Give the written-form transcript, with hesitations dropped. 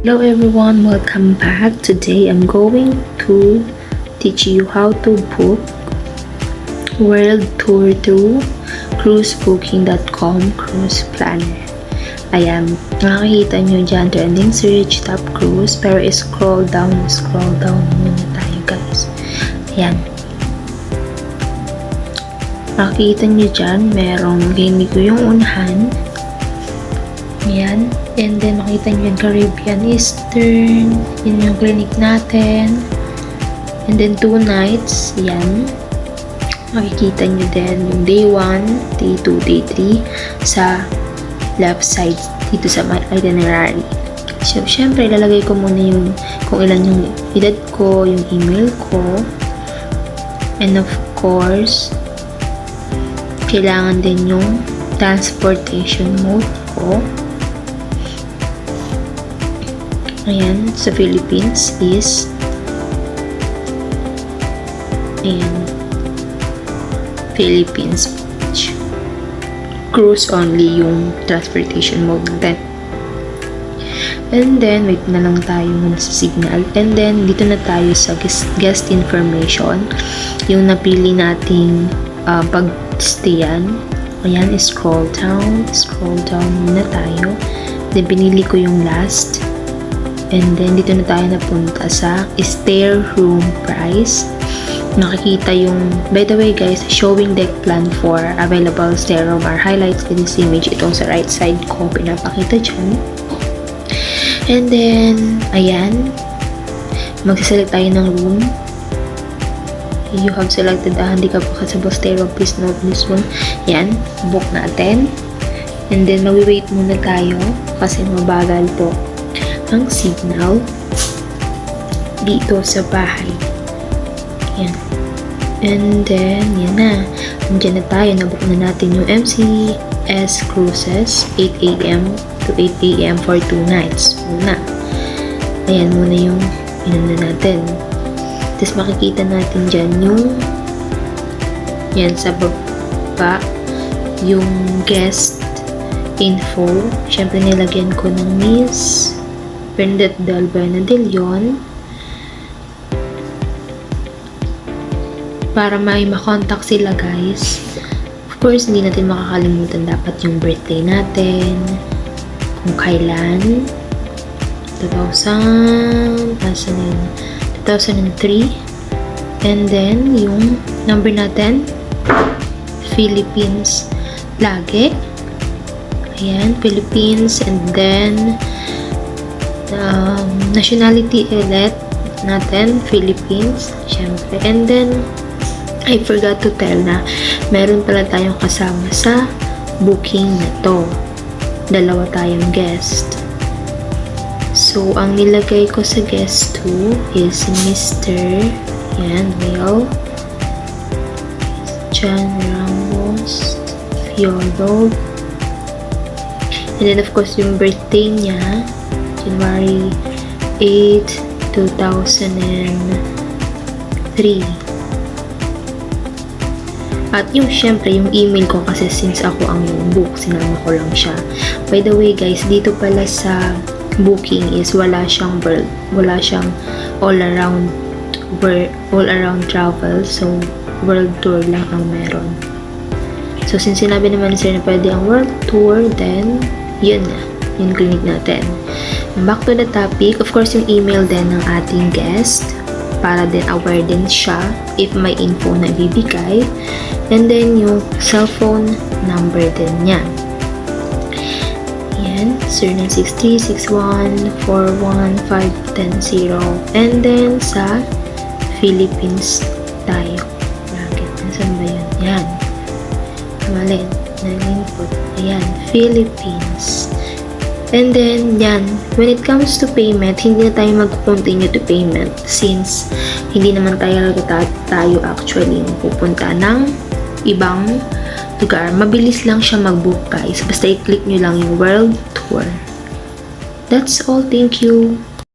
Hello everyone, welcome back. Today I'm going to teach you how to book World Tour through cruisebooking.com cruise planner. Ayan, makikita nyo dyan, trending search, top cruise, pero scroll down muna tayo guys. Ayan. Makikita nyo dyan, merong hindi ko yung unahan. Ayan. And then, makita nyo yung Caribbean Eastern. Yun yung clinic natin. And then, 2 nights. Yan. Makikita nyo din yung day 1, day 2, day 3 sa left side dito sa my itinerary. So, syempre, ilalagay ko muna yung kung ilan yung edad ko, yung email ko. And of course, kailangan din yung transportation mode ko. Ayan, sa Philippines is Philippines Beach. Cruise only yung transportation mode natin. And then, wait na lang tayo muna sa signal. And then, dito na tayo sa guest information. Yung napili nating pag-stayan. Ayan, scroll down muna tayo. Then, pinili ko yung last. And then, dito na tayo napunta sa stair room price. Nakikita yung, by the way guys, showing deck plan for available stair room are highlights in this image. Itong sa right side ko, pinapakita dyan. And then, ayan. Magsaselect tayo ng room. You have selected hindi ka pa kasabang stair room. Please note this one. Ayan, book natin. And then, mag-wait muna tayo kasi mabagal po ang signal dito sa bahay. Yan. And then, yan na. Nandiyan na tayo. Nabook na natin yung MCS Cruises 8 a.m. to 8 a.m. for 2 nights. Muna. Ayan muna yung inuna natin. Tapos makikita natin dyan yung yan sa baba yung guest info. Siyempre nilagyan ko ng Miss Bernadette Dalbena de Leon para may makontak sila guys. Of course, hindi natin makakalimutan dapat yung birthday natin, kung kailan, 2003, and then yung number natin, Philippines lagi. Ayan, Philippines, and then nationality ulit natin, Philippines, syempre. And then, I forgot to tell na meron pala tayong kasama sa booking na to. 2 tayong guest. So, ang nilagay ko sa guest 2 is Mr. Yan, male. John Ramos Fiolo. And then, of course, yung birthday niya, January 8, 2003. At yung syempre, yung email ko kasi since ako ang book, sinama ko lang siya. By the way guys, dito pala sa booking is wala siyang all around travel. So, world tour lang ang meron. So, since sinabi naman sir na pwede ang world tour, then, yun na. Yung clinic natin. Back to the topic, of course, yung email din ng ating guest para din aware din siya if may info na ibibigay. And then, yung cellphone number din niya. Yan, 0963-6141-510. And then, sa Philippines tayo. Bakit? Nasaan ba yun? Yan. Malin. Nalimpot. Ayan, Philippines. And then, yan, when it comes to payment, hindi na tayo mag-continue to payment since hindi naman tayo actually pupunta ng ibang lugar. Mabilis lang siya mag-book guys. Basta i-click nyo lang yung World Tour. That's all. Thank you.